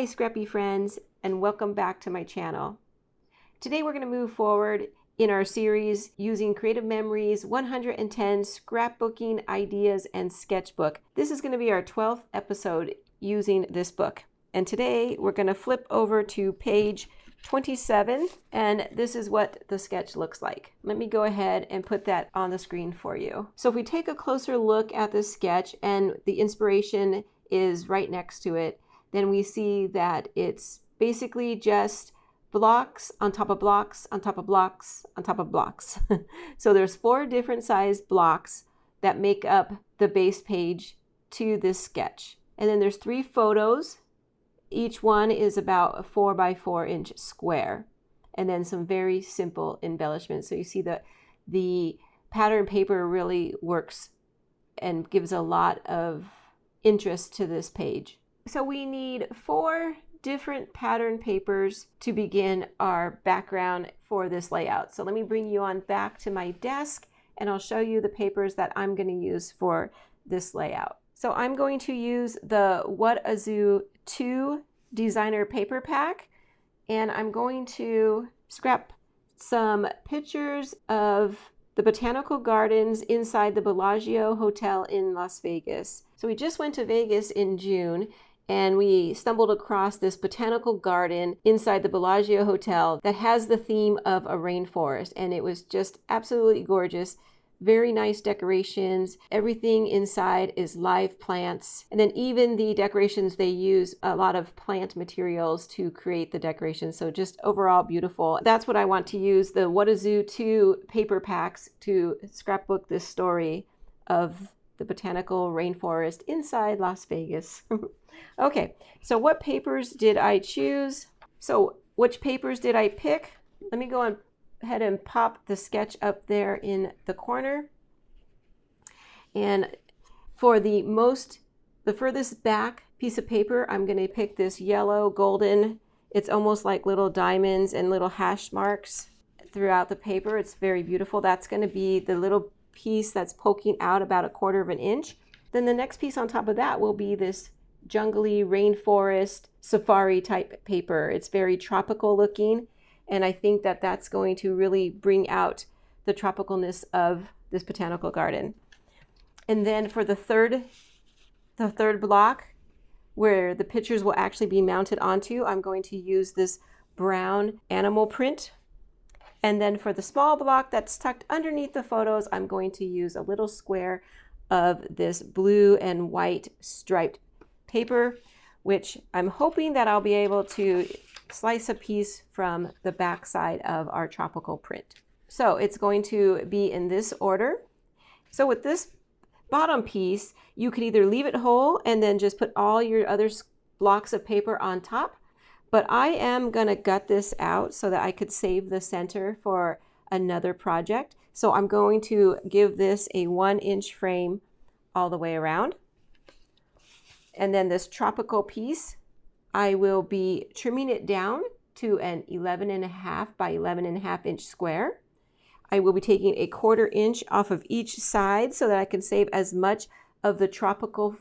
Hi Scrappy friends, and welcome back to my channel. Today we're going to move forward in our series using Creative Memories 110 Scrapbooking Ideas and Sketchbook. This is going to be our 12th episode using this book. And today we're going to flip over to page 27, and this is what the sketch looks like. Let me go ahead and put that on the screen for you. So if we take a closer look at the sketch, and the inspiration is right next to it, then we see that it's basically just blocks on top of blocks on top of blocks on top of blocks. So there's 4 different sized blocks that make up the base page to this sketch. And then there's 3 photos. Each one is about a 4 by 4 inch square. And then some very simple embellishments. So you see that the pattern paper really works and gives a lot of interest to this page. So we need 4 different pattern papers to begin our background for this layout. So let me bring you on back to my desk and I'll show you the papers that I'm going to use for this layout. So I'm going to use the What a Zoo 2 designer paper pack, and I'm going to scrap some pictures of the botanical gardens inside the Bellagio Hotel in Las Vegas. So we just went to Vegas in June, and we stumbled across this botanical garden inside the Bellagio Hotel that has the theme of a rainforest, and it was just absolutely gorgeous. Very nice decorations. Everything inside is live plants, and then even the decorations, they use a lot of plant materials to create the decorations, so just overall beautiful. That's what I want to use, the What a Zoo 2 paper packs, to scrapbook this story of the botanical rainforest inside Las Vegas. Okay, so what papers did I choose? So which papers did I pick? Let me go ahead and pop the sketch up there in the corner. And for the furthest back piece of paper, I'm going to pick this yellow golden. It's almost like little diamonds and little hash marks throughout the paper. It's very beautiful. That's going to be the little piece that's poking out about 1/4 inch. Then the next piece on top of that will be this jungly rainforest safari type paper. It's very tropical looking, and I think that that's going to really bring out the tropicalness of this botanical garden. And then for the third block, where the pictures will actually be mounted onto, I'm going to use this brown animal print. And then for the small block that's tucked underneath the photos, I'm going to use a little square of this blue and white striped paper, which I'm hoping that I'll be able to slice a piece from the back side of our tropical print. So it's going to be in this order. So with this bottom piece, you can either leave it whole and then just put all your other blocks of paper on top, but I am going to gut this out so that I could save the center for another project. So I'm going to give this a 1-inch frame all the way around. And then this tropical piece, I will be trimming it down to an 11.5 by 11.5 inch square. I will be taking a 1/4 inch off of each side so that I can save as much of the tropical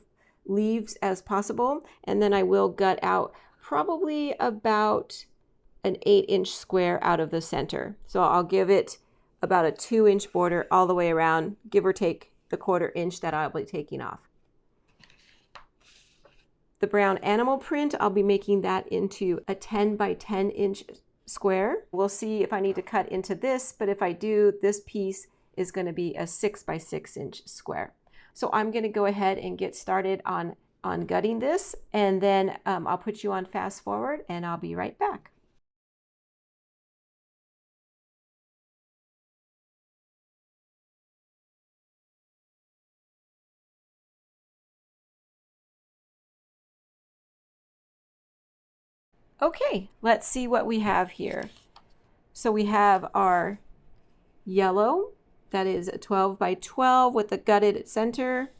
leaves as possible. And then I will gut out probably about an 8-inch square out of the center. So I'll give it about a 2-inch border all the way around, give or take the 1/4 inch that I'll be taking off. The brown animal print, I'll be making that into a 10 by 10 inch square. We'll see if I need to cut into this, but if I do, this piece is going to be a 6 by 6 inch square. So I'm going to go ahead and get started on gutting this, and then I'll put you on fast forward and I'll be right back. Okay, let's see what we have here. So we have our yellow, that is a 12 by 12 with the gutted center.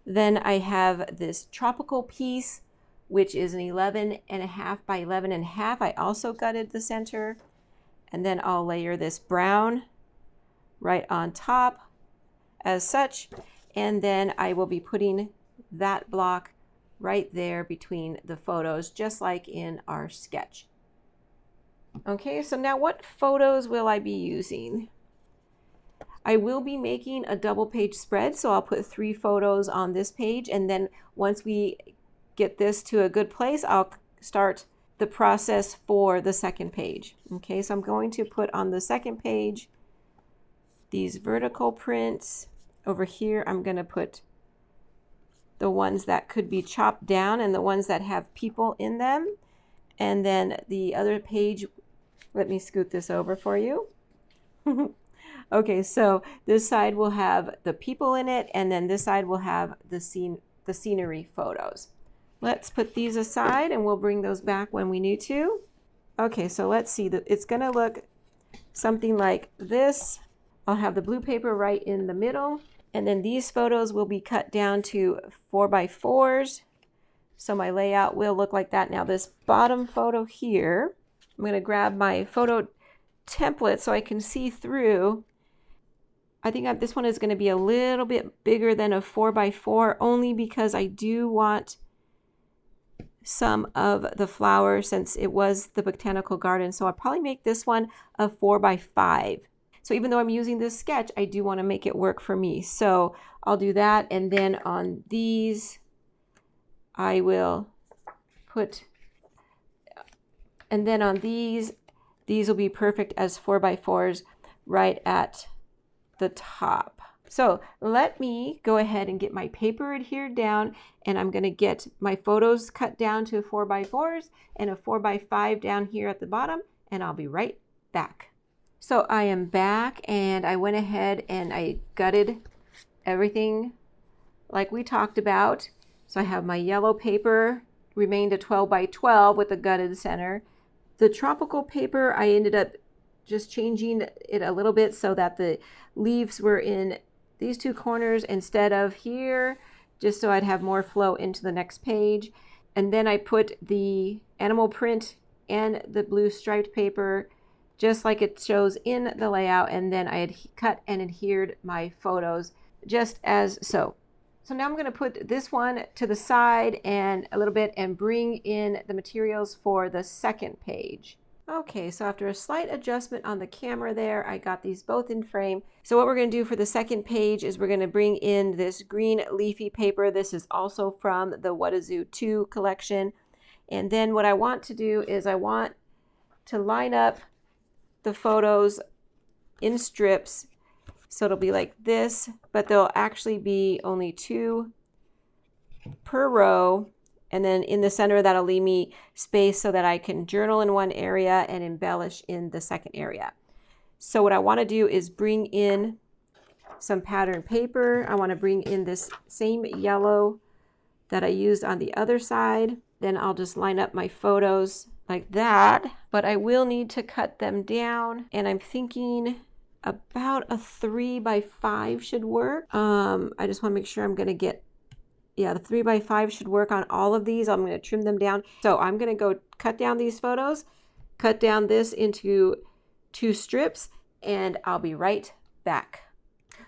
Then I have this tropical piece, which is an 11.5 by 11.5. I also gutted the center. And then I'll layer this brown right on top as such. And then I will be putting that block right there between the photos, just like in our sketch. Okay, so now what photos will I be using? I will be making a double page spread, so I'll put 3 photos on this page, and then once we get this to a good place, I'll start the process for the second page. Okay, so I'm going to put on the second page these vertical prints. Over here, I'm going to put the ones that could be chopped down and the ones that have people in them. And then the other page, let me scoot this over for you. Okay, so this side will have the people in it, and then this side will have the scenery photos. Let's put these aside and we'll bring those back when we need to. Okay, so let's see. It's going to look something like this. I'll have the blue paper right in the middle, and then these photos will be cut down to 4x4s. So my layout will look like that. Now this bottom photo here, I'm going to grab my photo template so I can see through. I think this one is going to be a little bit bigger than a 4x4, only because I do want some of the flowers since it was the botanical garden. So I'll probably make this one a 4x5. So even though I'm using this sketch, I do want to make it work for me. So I'll do that. And then on these, I will put, and then on these will be perfect as 4x4s right at the top. So let me go ahead and get my paper adhered down, and I'm going to get my photos cut down to 4x4s and a 4x5 down here at the bottom, and I'll be right back. So I am back, and I went ahead and I gutted everything like we talked about. So I have my yellow paper, remained a 12x12 with a gutted center. The tropical paper, I ended up just changing it a little bit so that the leaves were in these 2 corners instead of here, just so I'd have more flow into the next page. And then I put the animal print and the blue striped paper just like it shows in the layout, and then I had cut and adhered my photos just as so. So now I'm going to put this one to the side and a little bit and bring in the materials for the second page. Okay, so after a slight adjustment on the camera there, I got these both in frame. So what we're going to do for the second page is we're going to bring in this green leafy paper. This is also from the What a Zoo 2 collection. And then what I want to do is I want to line up the photos in strips. So it'll be like this, but there'll actually be only 2 per row. And then in the center, that'll leave me space so that I can journal in one area and embellish in the second area. So what I want to do is bring in some pattern paper. I want to bring in this same yellow that I used on the other side. Then I'll just line up my photos like that. But I will need to cut them down. And I'm thinking about a 3x5 should work. I just want to make sure I'm going to get, yeah, the 3x5 should work on all of these. I'm going to trim them down. So I'm going to go cut down these photos, cut down this into 2 strips, and I'll be right back.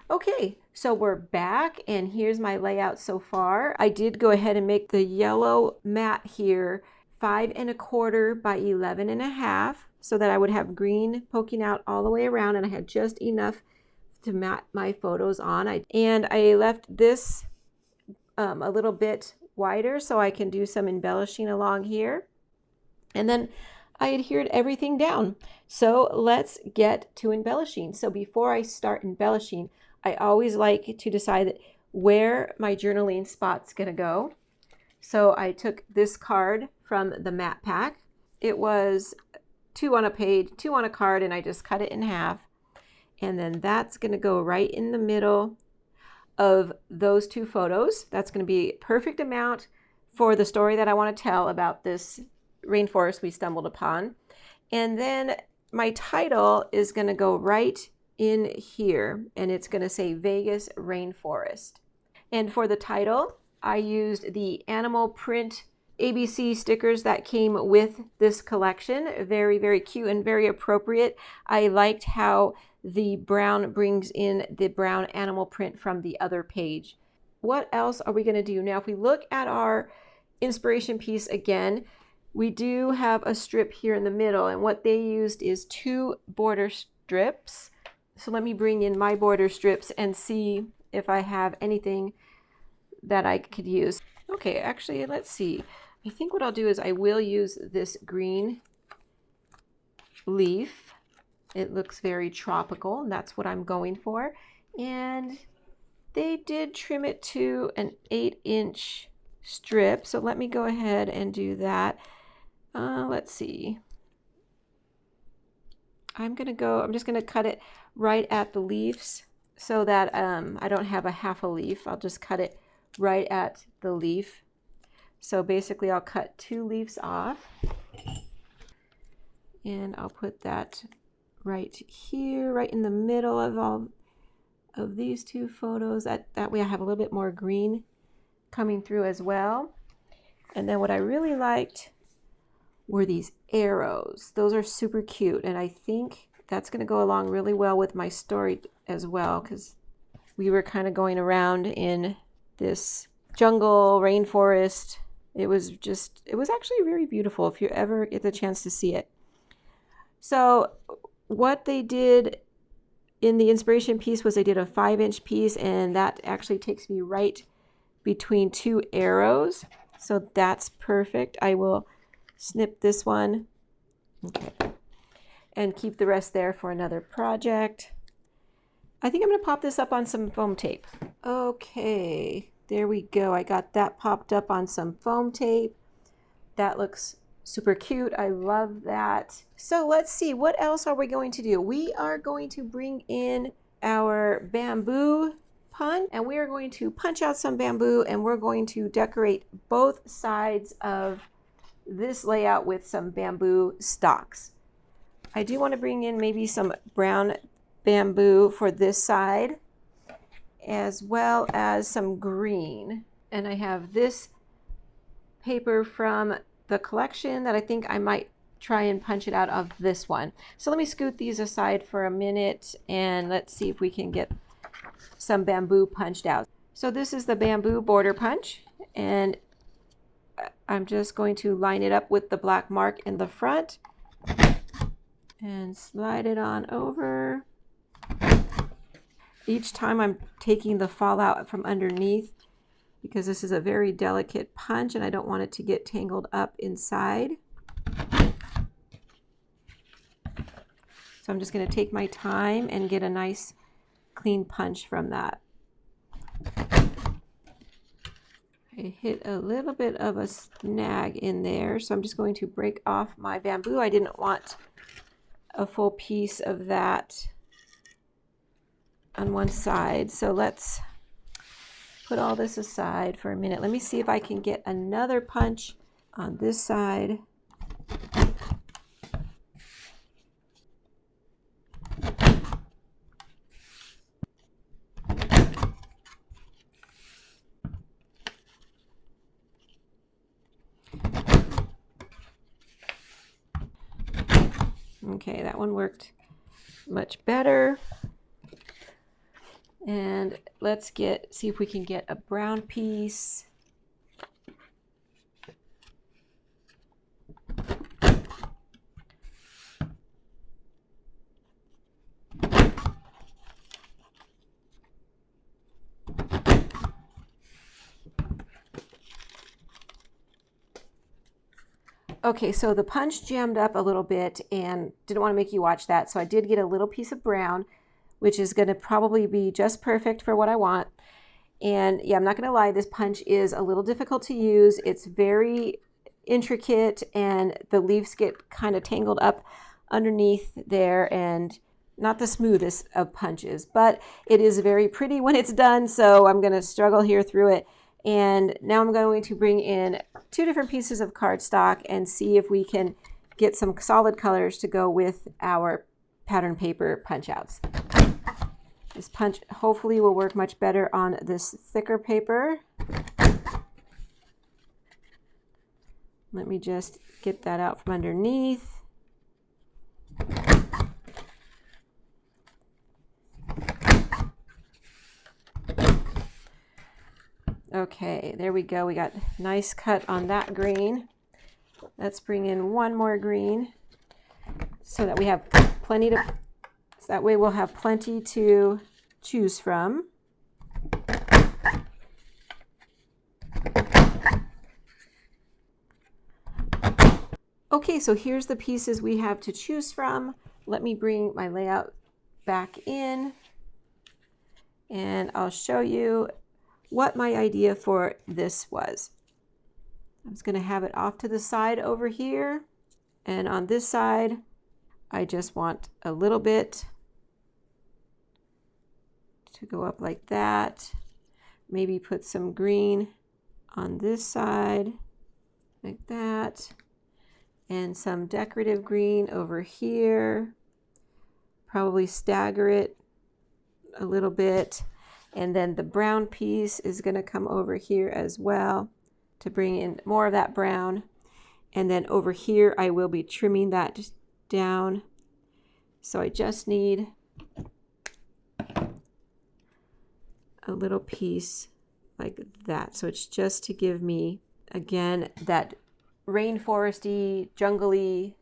Okay, so we're back, and here's my layout so far. I did go ahead and make the yellow mat here 5 1/4 by 11 1/2, so that I would have green poking out all the way around, and I had just enough to mat my photos on. And I left this a little bit wider so I can do some embellishing along here. And then I adhered everything down. So let's get to embellishing. So before I start embellishing, I always like to decide where my journaling spot's gonna go. So I took this card from the Mat Pack. It was 2 on a page, 2 on a card, and I just cut it in half. And then that's gonna go right in the middle of those 2 photos. That's going to be a perfect amount for the story that I want to tell about this rainforest we stumbled upon. And then my title is going to go right in here, and it's going to say Vegas Rainforest. And for the title, I used the animal print ABC stickers that came with this collection. Very, very cute and very appropriate. I liked how the brown brings in the brown animal print from the other page. What else are we going to do? Now, if we look at our inspiration piece again. We do have a strip here in the middle, and what they used is 2 border strips. So let me bring in my border strips and see if I have anything that I could use. Okay, actually, let's see. I think what I'll do is I will use this green leaf. It looks very tropical, and that's what I'm going for. And they did trim it to an 8-inch strip, so let me go ahead and do that. Let's see. I'm just gonna cut it right at the leaves so that I don't have a half a leaf. I'll just cut it right at the leaf. So basically I'll cut 2 leaves off, and I'll put that right here, right in the middle of all of these 2 photos. That way I have a little bit more green coming through as well. And then what I really liked were these arrows. Those are super cute, and I think that's going to go along really well with my story as well, because we were kind of going around in this jungle rainforest. It was actually very beautiful if you ever get the chance to see it. So what they did in the inspiration piece was they did a 5-inch piece, and that actually takes me right between 2 arrows. So that's perfect. I will snip this one, okay, and keep the rest there for another project. I think I'm going to pop this up on some foam tape. Okay, there we go. I got that popped up on some foam tape. That looks super cute. I love that. So let's see, what else are we going to do? We are going to bring in our bamboo punch, and we are going to punch out some bamboo, and we're going to decorate both sides of this layout with some bamboo stalks. I do want to bring in maybe some brown bamboo for this side, as well as some green. And I have this paper from the collection that I think I might try and punch it out of this one. So let me scoot these aside for a minute, and let's see if we can get some bamboo punched out. So this is the bamboo border punch, and I'm just going to line it up with the black mark in the front and slide it on over. Each time I'm taking the fallout from underneath, because this is a very delicate punch and I don't want it to get tangled up inside. So I'm just going to take my time and get a nice clean punch from that. I hit a little bit of a snag in there, so I'm just going to break off my bamboo. I didn't want a full piece of that on one side, so let's put all this aside for a minute. Let me see if I can get another punch on this side. Okay, that one worked much better. And let's see if we can get a brown piece. Okay, so the punch jammed up a little bit and didn't want to make you watch that, so I did get a little piece of brown, which is going to probably be just perfect for what I want. And yeah, I'm not going to lie, this punch is a little difficult to use. It's very intricate, and the leaves get kind of tangled up underneath there, and not the smoothest of punches, but it is very pretty when it's done, so I'm going to struggle here through it. And now I'm going to bring in 2 different pieces of cardstock and see if we can get some solid colors to go with our pattern paper punch outs. This punch hopefully will work much better on this thicker paper. Let me just get that out from underneath. Okay, there we go. We got a nice cut on that green. Let's bring in one more green so that we have plenty to, so that way we'll have plenty to choose from. Okay, so here's the pieces we have to choose from. Let me bring my layout back in and I'll show you what my idea for this was. I'm just going to have it off to the side over here, and on this side I just want a little bit to go up like that. Maybe put some green on this side like that, and some decorative green over here. Probably stagger it a little bit, and then the brown piece is going to come over here as well to bring in more of that brown. And then over here I will be trimming that down, so I just need a little piece like that. So it's just to give me again that rainforesty, jungly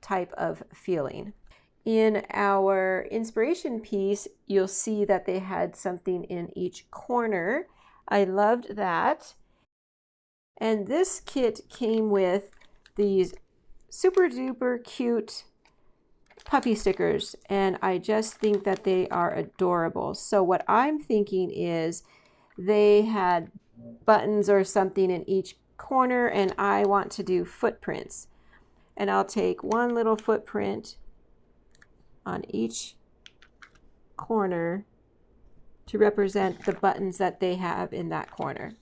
type of feeling. In our inspiration piece, you'll see that they had something in each corner. I loved that. And this kit came with these super duper cute puppy stickers, and I just think that they are adorable. So what I'm thinking is they had buttons or something in each corner, and I want to do footprints. And I'll take one little footprint on each corner to represent the buttons that they have in that corner.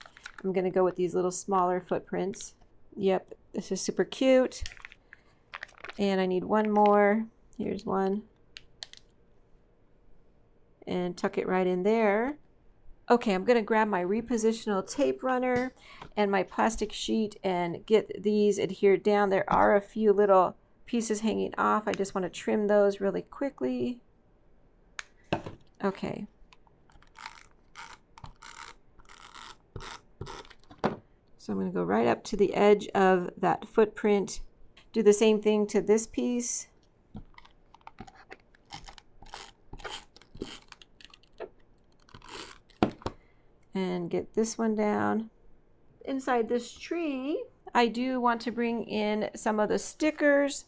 I'm going to go with these little smaller footprints. Yep, this is super cute. And I need one more. Here's one. And tuck it right in there. Okay, I'm going to grab my repositional tape runner and my plastic sheet and get these adhered down. There are a few little pieces hanging off. I just want to trim those really quickly. Okay. So I'm going to go right up to the edge of that footprint. Do the same thing to this piece. And get this one down. Inside this tree, I do want to bring in some of the stickers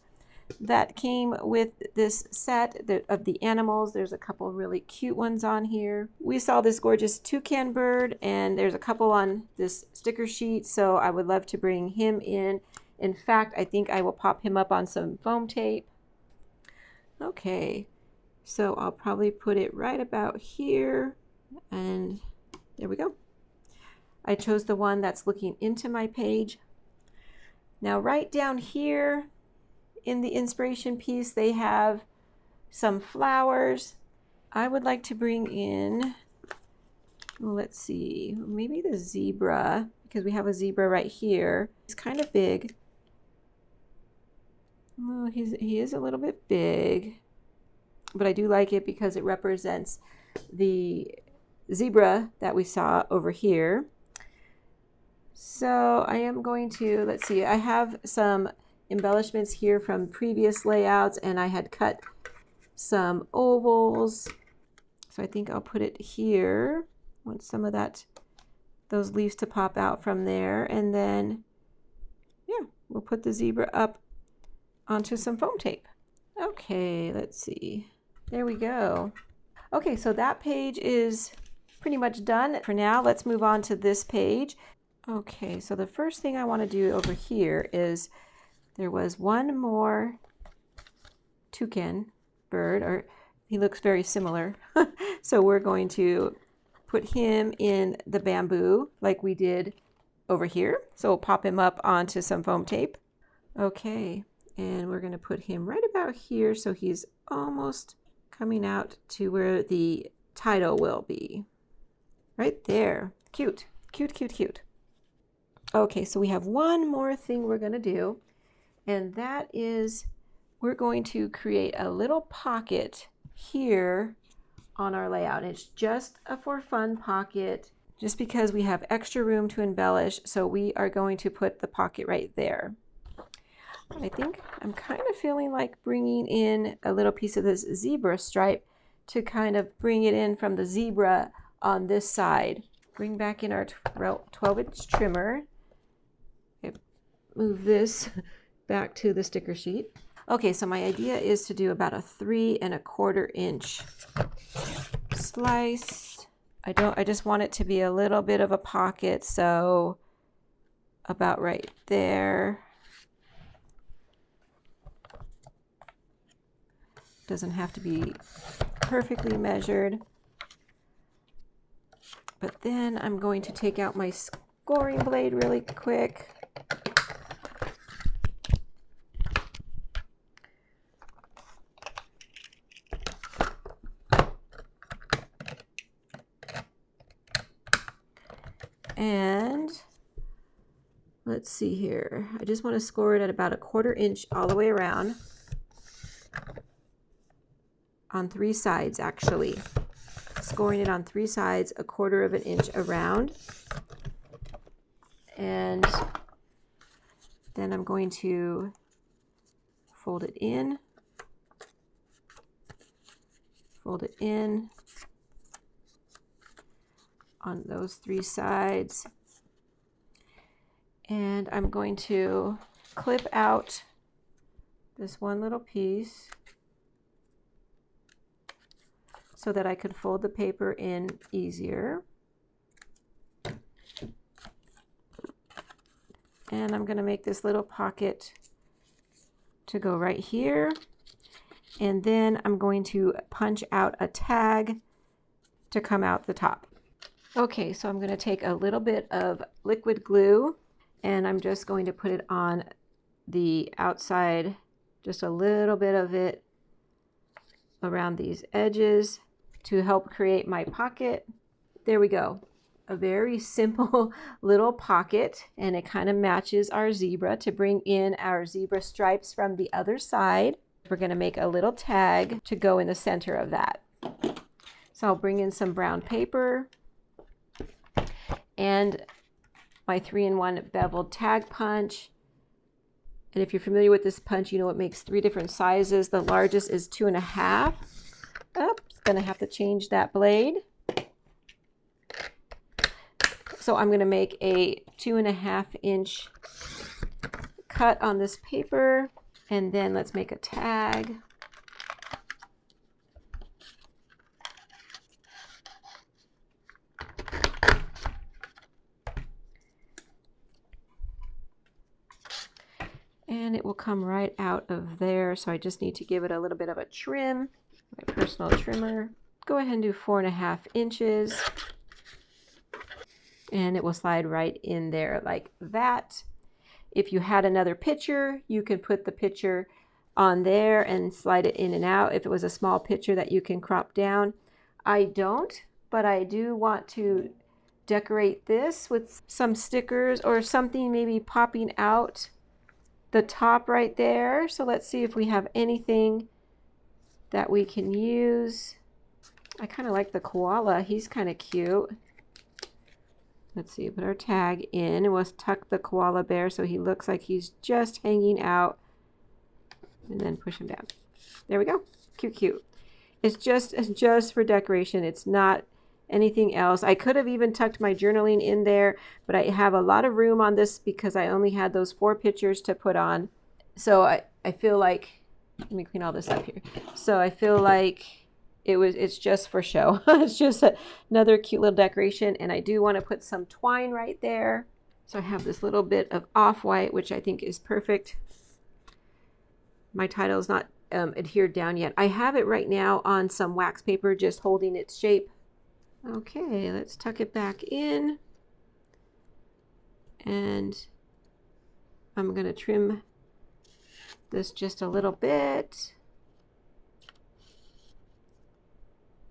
that came with this set of the animals. There's a couple really cute ones on here. We saw this gorgeous toucan bird, and there's a couple on this sticker sheet, so I would love to bring him in. In fact, I think I will pop him up on some foam tape. Okay, so I'll probably put it right about here, and there we go. I chose the one that's looking into my page. Now right down here in the inspiration piece, they have some flowers. I would like to bring in, let's see, maybe the zebra, because we have a zebra right here. He's kind of big. Oh, he is a little bit big, but I do like it because it represents the zebra that we saw over here. So I am going to, let's see, I have some embellishments here from previous layouts, and I had cut some ovals. So I think I'll put it here. I want some of those leaves to pop out from there. And then, yeah, we'll put the zebra up onto some foam tape. Okay, let's see. There we go. Okay, so that page is pretty much done. For now, let's move on to this page. Okay, so the first thing I want to do over here is there was one more toucan bird, or he looks very similar. So we're going to put him in the bamboo like we did over here. So we'll pop him up onto some foam tape. Okay, and we're going to put him right about here so he's almost coming out to where the title will be. Right there. Cute, cute, cute, cute. Okay, so we have one more thing we're going to do, and that is we're going to create a little pocket here on our layout. It's just a for fun pocket. just because we have extra room to embellish, so we are going to put the pocket right there. I think I'm kind of feeling like bringing in a little piece of this zebra stripe to kind of bring it in from the zebra on this side. Bring back in our 12-inch trimmer. Move this back to the sticker sheet. Okay, so my idea is to do about a 3 1/4 inch slice. I just want it to be a little bit of a pocket, so about right there. Doesn't have to be perfectly measured. But then I'm going to take out my scoring blade really quick. And let's see here. I just want to score it at about a 1/4 inch all the way around. On 3 sides, actually. Scoring it on 3 sides, a 1/4 inch around. And then I'm going to fold it in. Fold it in on those 3 sides. And I'm going to clip out this one little piece so that I could fold the paper in easier. And I'm going to make this little pocket to go right here. And then I'm going to punch out a tag to come out the top. Okay, so I'm going to take a little bit of liquid glue and I'm just going to put it on the outside, just a little bit of it around these edges to help create my pocket. There we go. A very simple little pocket, and it kind of matches our zebra to bring in our zebra stripes from the other side. We're going to make a little tag to go in the center of that. So I'll bring in some brown paper and my 3-in-1 beveled tag punch. And if you're familiar with this punch, you know it makes 3 different sizes. The largest is 2.5. Oops, gonna have to change that blade. So I'm gonna make a 2.5 inch cut on this paper, and then let's make a tag. And it will come right out of there. So I just need to give it a little bit of a trim. My personal trimmer. Go ahead and do 4.5 inches. And it will slide right in there like that. If you had another picture, you could put the picture on there and slide it in and out. If it was a small picture that you can crop down. I don't, but I do want to decorate this with some stickers or something maybe popping out the top right there. So let's see if we have anything that we can use. I kind of like the koala. He's kind of cute. Let's see, put our tag in and we'll tuck the koala bear so he looks like he's just hanging out, and then push him down. There we go. Cute, cute. It's just for decoration. It's not anything else. I could have even tucked my journaling in there, but I have a lot of room on this because I only had those 4 pictures to put on. So I feel like, let me clean all this up here. So I feel like it's just for show. It's just another cute little decoration, and I do want to put some twine right there. So I have this little bit of off-white, which I think is perfect. My title is not adhered down yet. I have it right now on some wax paper, just holding its shape. Okay, let's tuck it back in, and I'm going to trim this just a little bit.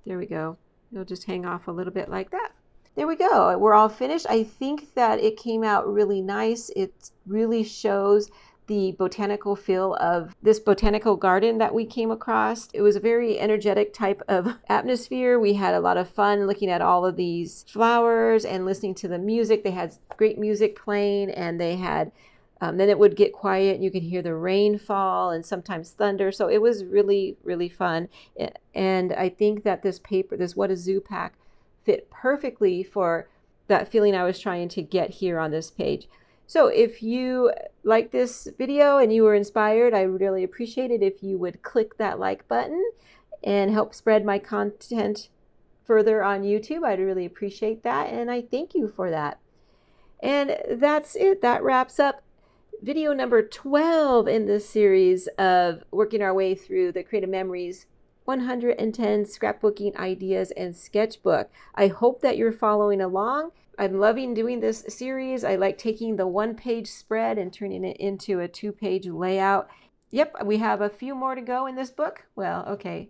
There we go. It'll just hang off a little bit like that. There we go. We're all finished. I think that it came out really nice. It really shows the botanical feel of this botanical garden that we came across. It was a very energetic type of atmosphere. We had a lot of fun looking at all of these flowers and listening to the music. They had great music playing, and they had then it would get quiet and you could hear the rain fall and sometimes thunder. So it was really, really fun. And I think that this paper, this What a Zoo pack, fit perfectly for that feeling I was trying to get here on this page. So if you like this video and you were inspired, I would really appreciate it if you would click that like button and help spread my content further on YouTube. I'd really appreciate that, and I thank you for that. And that's it. That wraps up video number 12 in this series of working our way through the Creative Memories 110 Scrapbooking Ideas and Sketchbook. I hope that you're following along. I'm loving doing this series. I like taking the one-page spread and turning it into a 2-page layout. Yep, we have a few more to go in this book. Well, okay,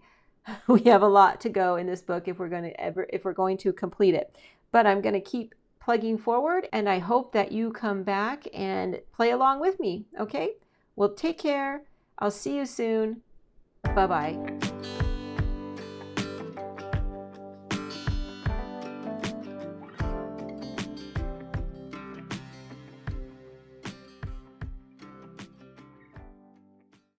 we have a lot to go in this book if we're going to complete it. But I'm going to keep plugging forward, and I hope that you come back and play along with me. Okay? Well, take care. I'll see you soon. Bye-bye.